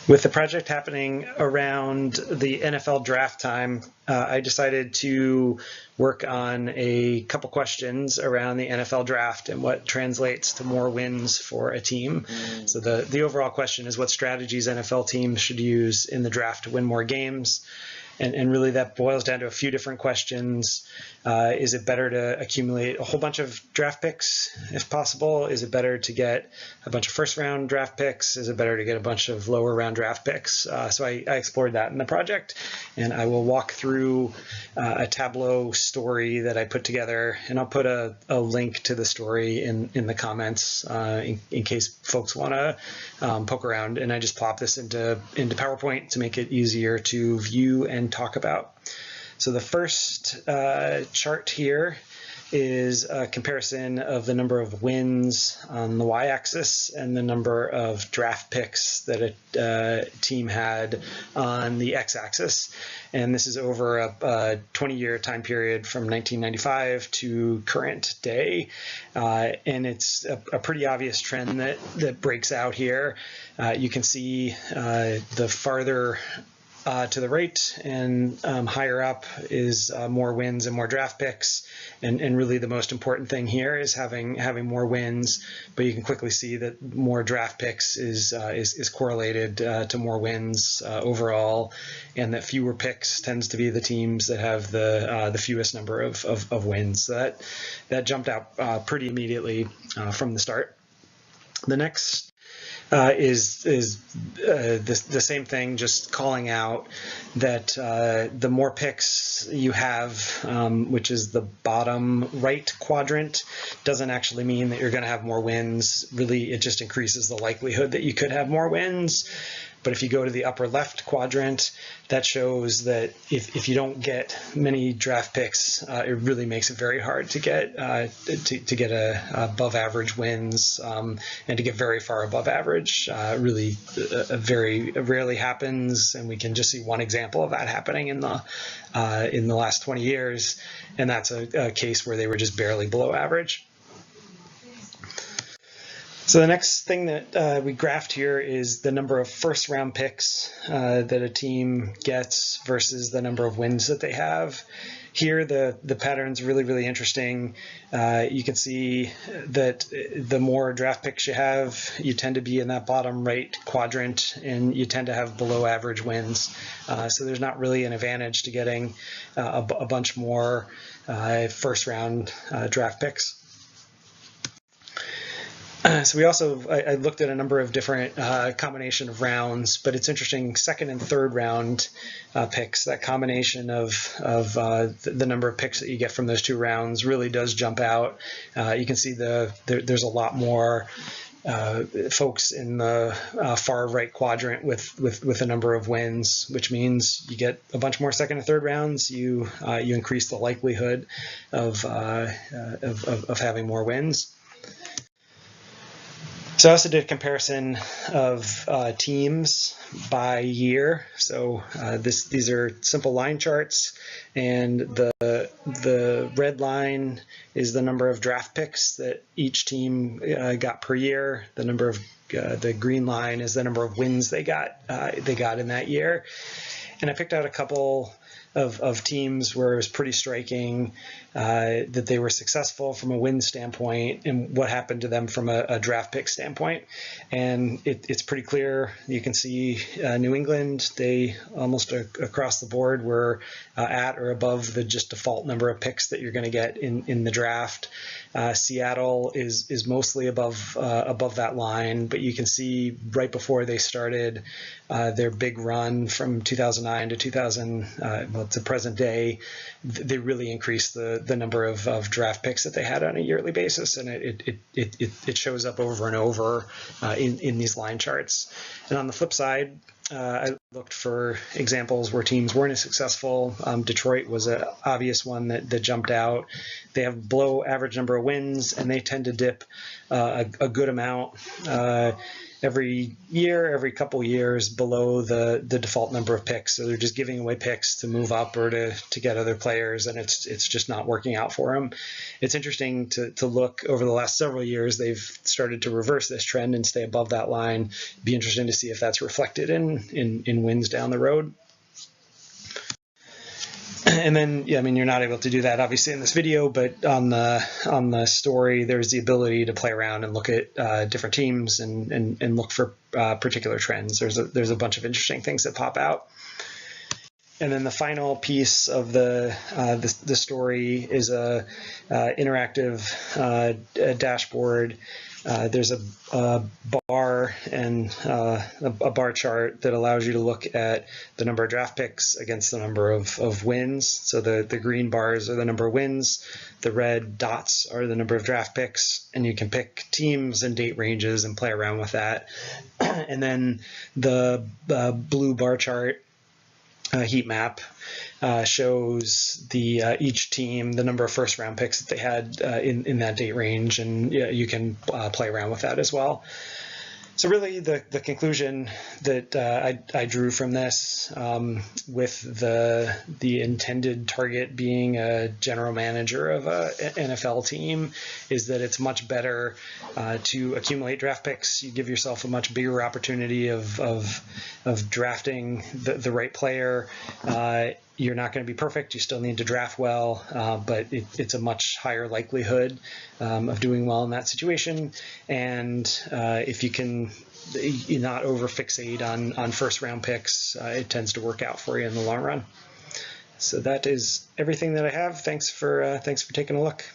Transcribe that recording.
With the project happening around the NFL draft time, I decided to work on a couple questions around the NFL draft and what translates to more wins for a team. So the overall question is what strategies NFL teams should use in the draft to win more games. And really that boils down to a few different questions. Is it better to accumulate a whole bunch of draft picks if possible? Is it better to get a bunch of first round draft picks? Is it better to get a bunch of lower round draft picks? So I explored that in the project, and I will walk through a Tableau story that I put together, and I'll put a link to the story in the comments in case folks want to poke around. And I just plop this into PowerPoint to make it easier to view and talk about. So the first chart here is a comparison of the number of wins on the y-axis and the number of draft picks that a team had on the x-axis. And this is over a 20-year time period from 1995 to current day. And it's a pretty obvious trend that breaks out here. You can see the farther to the right and higher up is more wins and more draft picks, and really the most important thing here is having more wins. But you can quickly see that more draft picks is correlated to more wins overall, and that fewer picks tends to be the teams that have the fewest number of wins. So that jumped out pretty immediately from the start. The next is the same thing, just calling out that the more picks you have, which is the bottom right quadrant, doesn't actually mean that you're going to have more wins. Really, it just increases the likelihood that you could have more wins. But if you go to the upper left quadrant, that shows that if you don't get many draft picks, it really makes it very hard to get above average wins and to get very far above average. Really, very rarely happens, and we can just see one example of that happening in the last 20 years, and that's a case where they were just barely below average. So the next thing that we graphed here is the number of first round picks that a team gets versus the number of wins that they have. Here the pattern's really interesting. You can see that the more draft picks you have, you tend to be in that bottom right quadrant, and you tend to have below average wins. So there's not really an advantage to getting a bunch more first round draft picks. So we also, I looked at a number of different combination of rounds, but it's interesting, second and third round picks, that combination of the number of picks that you get from those two rounds really does jump out. You can see there's a lot more folks in the far right quadrant with a number of wins, which means you get a bunch more second and third rounds. You increase the likelihood of having more wins. So I also did a comparison of teams by year. So these are simple line charts, and the red line is the number of draft picks that each team got per year. The green line is the number of wins they got in that year. And I picked out a couple of teams where it was pretty striking that they were successful from a win standpoint and what happened to them from a draft pick standpoint. And it's pretty clear. You can see New England, they almost across the board were at or above the just default number of picks that you're going to get in the draft. Seattle is mostly above that line, but you can see right before they started their big run from 2009 to to present day, they really increased the number of draft picks that they had on a yearly basis, and it shows up over and over in these line charts. And on the flip side, I looked for examples where teams weren't as successful. Detroit was an obvious one that jumped out. They have below average number of wins, and they tend to dip a good amount every year, every couple years below the default number of picks. So they're just giving away picks to move up or to get other players, and it's just not working out for them. It's interesting to look over the last several years. They've started to reverse this trend and stay above that line. Be interesting to see if that's reflected in down in wins down the road. And then, yeah, I mean, you're not able to do that obviously in this video, but on the story, there's the ability to play around and look at different teams and look for particular trends. There's a bunch of interesting things that pop out. And then the final piece of the story is a interactive dashboard. There's a bar and a bar chart that allows you to look at the number of draft picks against the number of wins. So the green bars are the number of wins, the red dots are the number of draft picks, and you can pick teams and date ranges and play around with that. And then the blue bar chart heat map shows each team, the number of first round picks that they had in that date range, and you can play around with that as well. So really the conclusion that I drew from this, with the intended target being a general manager of a NFL team, is that it's much better to accumulate draft picks. You give yourself a much bigger opportunity of drafting the right player. You're not going to be perfect. You still need to draft well, but it's a much higher likelihood of doing well in that situation. And if you can not over fixate on first round picks, it tends to work out for you in the long run. So that is everything that I have. Thanks for taking a look.